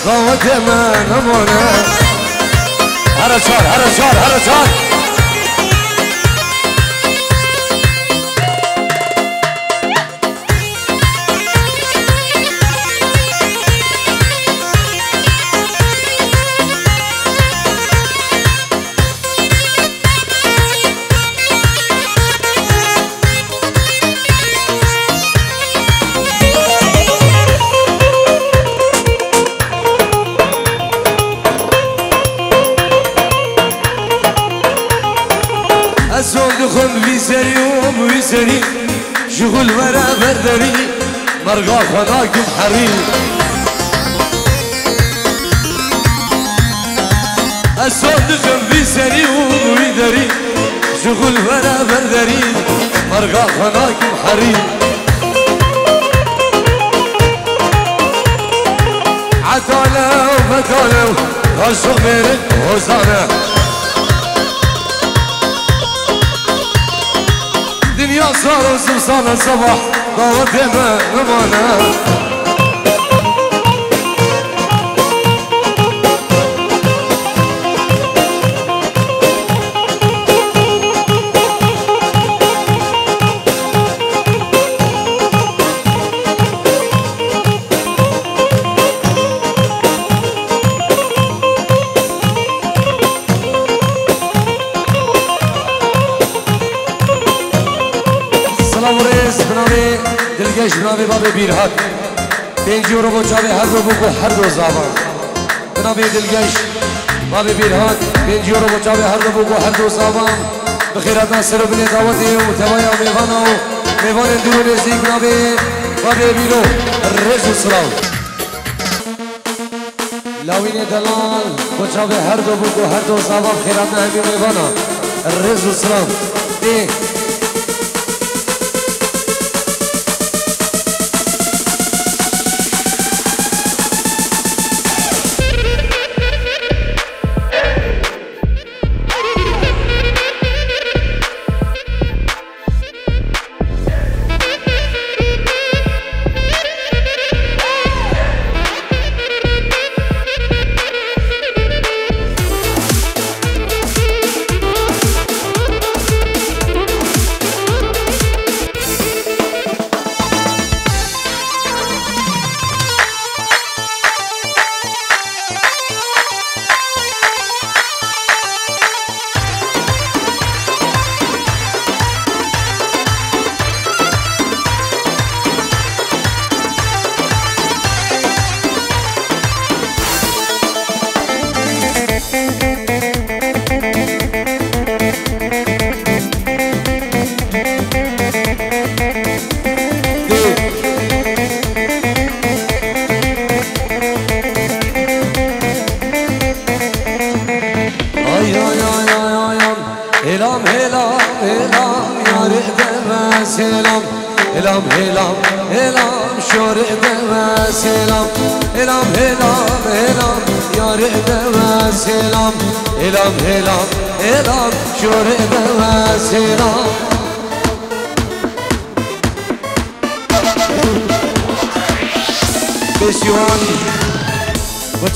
قوت من امانه هر چار هر چار هر چار ويسري شغل ورا بردري مرقا خناكم حريم الصدق بيسري ويدري شغل ورا بردري مرقا خناكم حريم عتالة وفتالة هالشغل ميرك وزانة دنيا صار وسمسانة صباح ضوت ما نمانا جناب باب بیرهات 5 یورو با چاوی هر دو بگو هر دو زبان جناب دلگش باب بیرهات 5 یورو با چاوی هر دو بگو هر دو زبان بخیرات سر بنی دعوتی و توایا میوانو میوان درون نزدیک جناب باب بیرو رز و سلام لاوین دلال با چاوی هر دو بگو هر دو زبان خیرات همی میوانا رز و سلام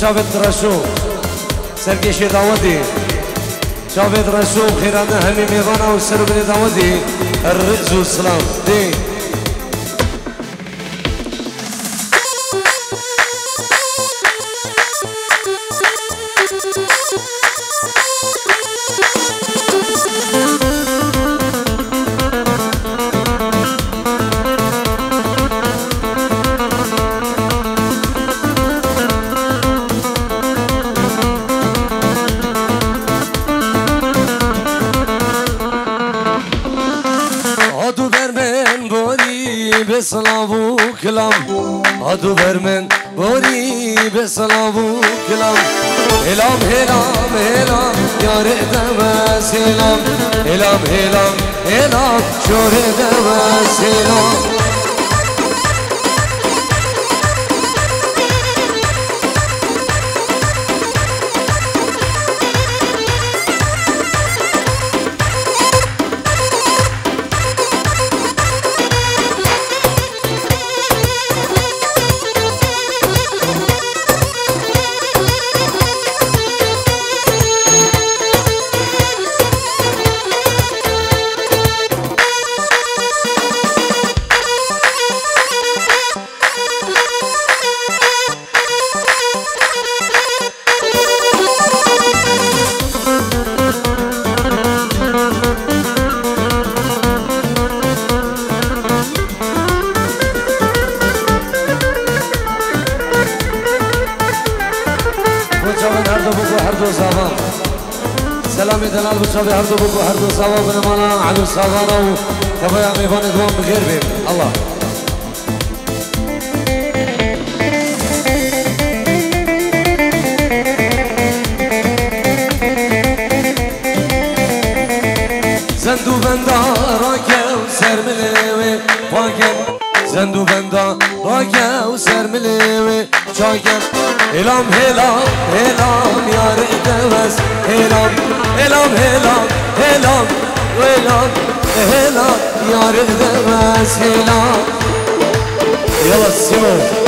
جاوید رسوم سرگیش داودی جاوید رسوم خیرانه همی میوانه و سربن داودی الرئیس و سلام دی سلامو کلام آدو برمن بوری به سلامو کلام هلام هلام هلام یار دم سلام هلام هلام هلام شور دم سلام بنام دلال بچه هر دو بگو هر دو سوا بنمانا علو سوانا و تبایا میوان دوام بغیر بیم الله زندو بندا راکه و سرملوه پاکم زندو بندا راکه و سرملوه چاکم هلام هلام هلام یار دوست هلام هلام هلام هلام هلام هلام یار دوست هلام يلا السمو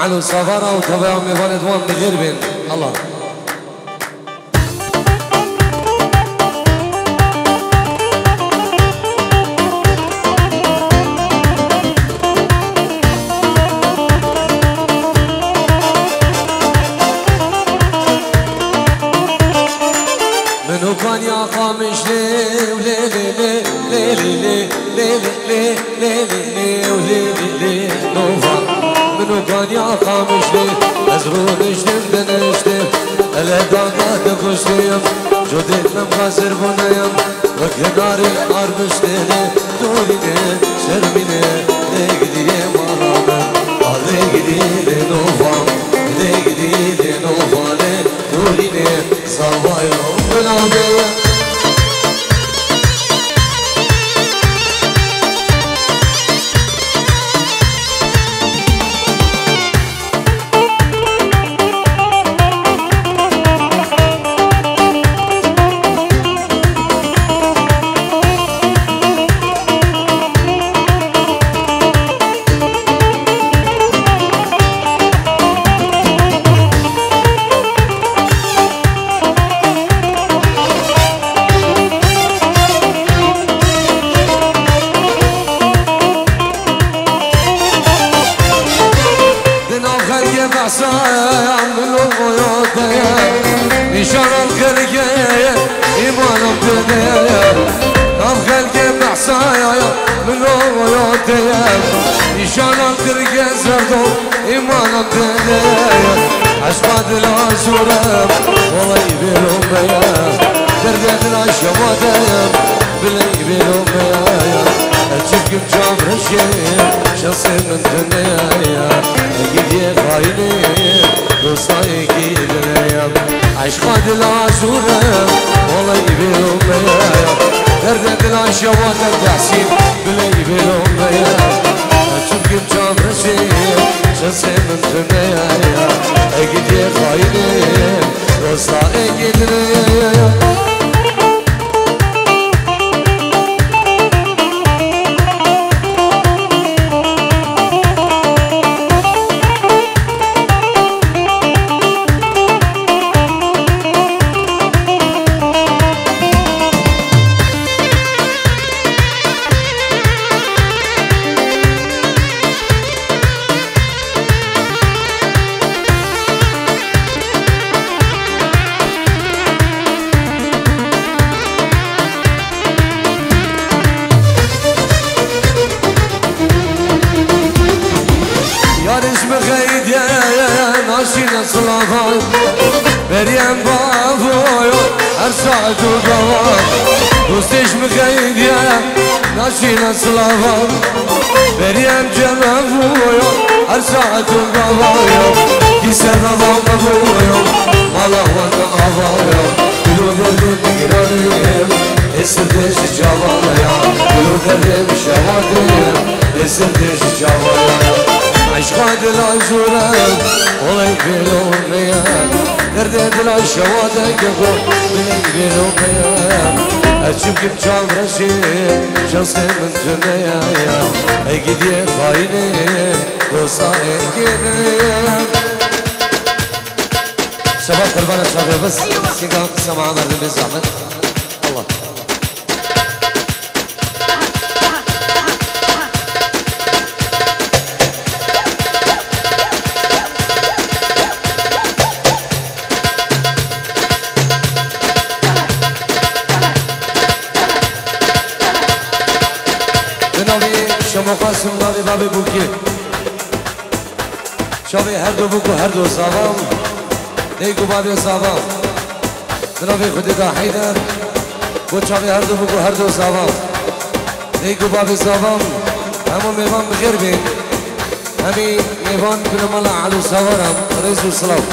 علو سفارة وتبعهم يفان دوام بغير بين الله منو كان يا قامش ليه وليلي ليه ليلي ليه ليلي ليه ليلي وليلي ليه نوفا منو كان يا قامش لي أزرون اشتم دنشتم الهداقات خشتم جودت مخاسر بنايم وكناري عربشتني دوريني شرميني ليقدي مرامم ليقدي لنوفام ليقدي لنوفالي دوريني صوايا بلابي نشان الخلقة إيمانهم تنيا نام خلقة محصايا من غيوتيا نشان الخلقة زردو إيمانهم تنيا عشقات العزورة والله يبيلهم بيا دردتنا شماتيا بالله يبيلهم بيا أجيبكم جابر الشيء شخصي من تنيا أجيب خايني دوستاي كيدنيا عشقات العزورة والله يبيلهم بيا دردتنا شماتيا تحسين بالله يبيلهم بيا أجيبكم جابر الشيء شخصي من تنيا أجيب خايني دوستاي كيدنيا صلافان بريم بابويا أرسعت وقوان دوستش مخيد يا ناشينا صلافان بريم جنابويا أرسعت وقوان كيسر نظام أبويا مالهوان أبويا بلو دردم نقرانيم اسردش جوايا بلو دردم شواديم اسردش جوايا عشقا دلای زورم ولی بیرون میم درد دلای شوادک خود ولی بیرون میم هرچیم کم چام رشید شانس من تنیم ای گیدی خاینه دوستا انگینیم شباب قربان شباب بس سیگار قسم عمردم بزحمت الله شما قاسم داری بابی بوکی شبی هر دو بوکو هر دو صابام دیگو بابی صابام جنابی خودی دا حیدر بو شبی هر دو بوکو هر دو صابام دیگو بابی صابام همو میوان بخیر بین همی میوان کنمالا علو صوارم رئیس و سلام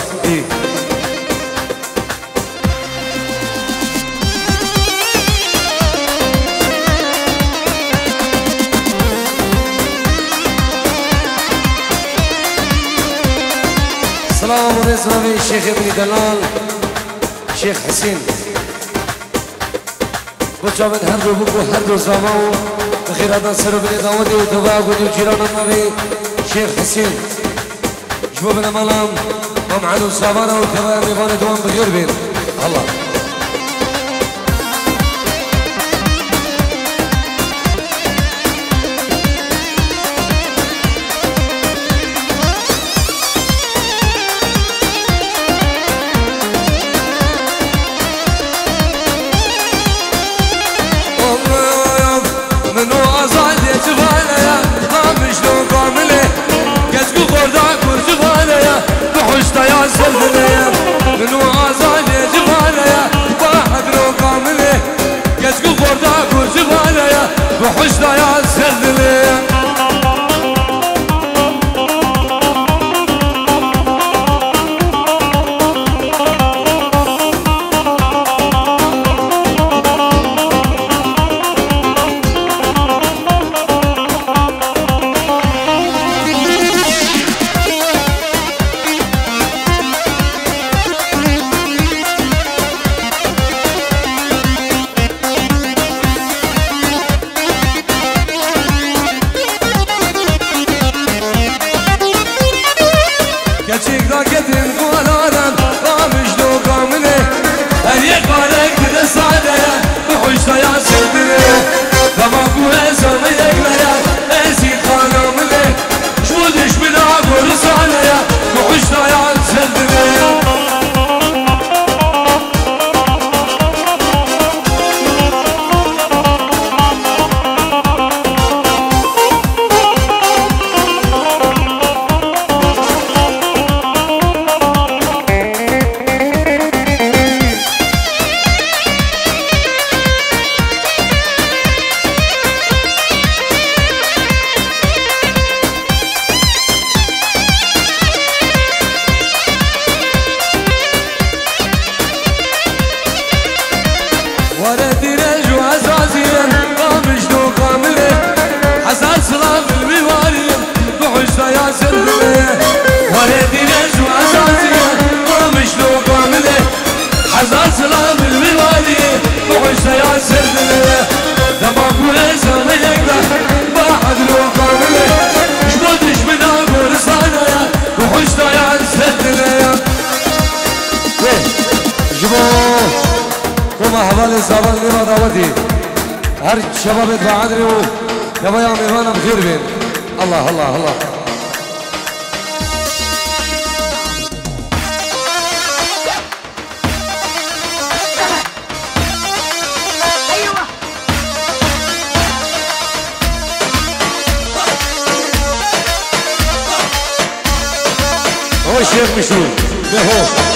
سلام ونسمة الشيخ ابن دلال شيخ حسين بچا من هر دو بکو هر دو زماو بخیرات سر بن داودی و توباق و دو جیران النبی شيخ حسين شباب الملام ومعلو صابانا والكبار نيفان دوان بخير بين الله وحشنا يا سردلي هر شباب بعدري يا بيا ميوانا بخير بين الله الله الله هو الشيخ مشهور بهو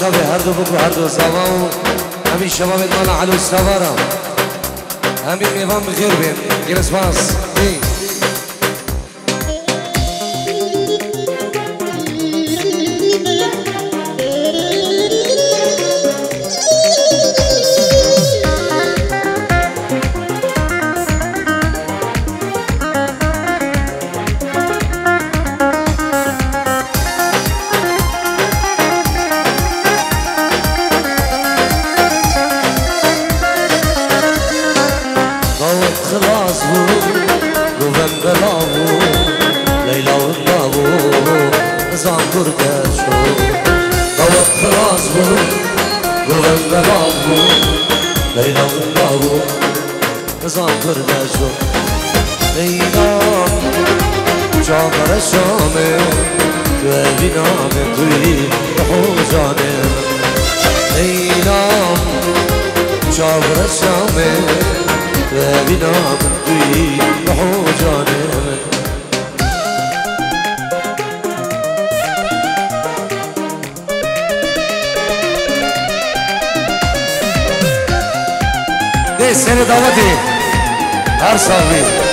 شباب هر دو بگو هر دو زمان همین شباب ادمان علو سوارم همین میوان بخیر بین گرس باز سر دعوتی هر سالی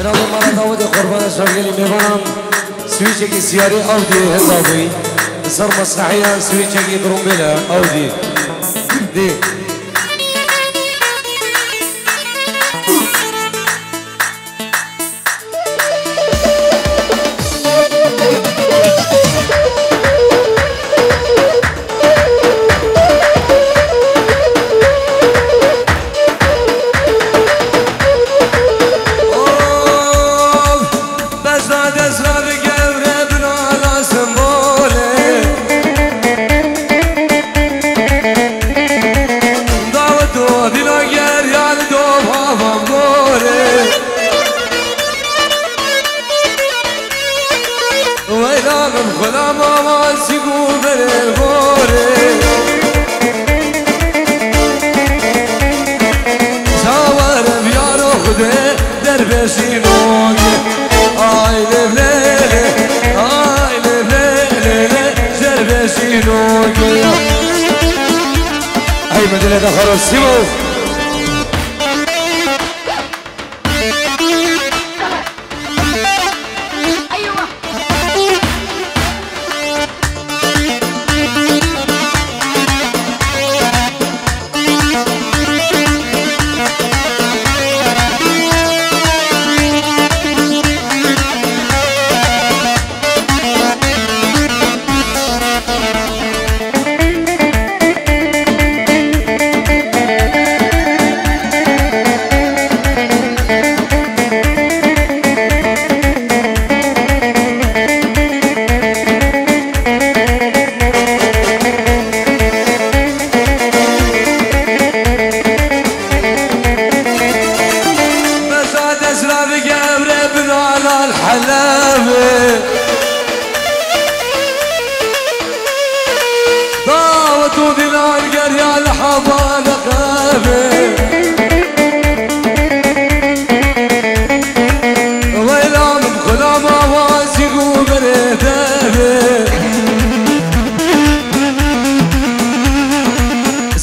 بنام مرا داود قربان شرگلی میبانم سویچه کی سیاری آودی هزابی سر مسرحیه سویچه کی درومبیله آودی دی مدينة دخل السيمو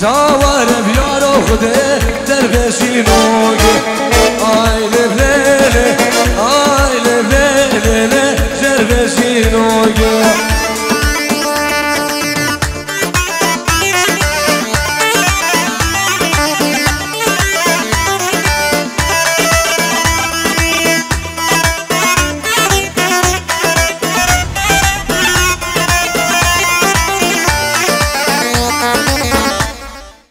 زاور بیارو خوده در بشینو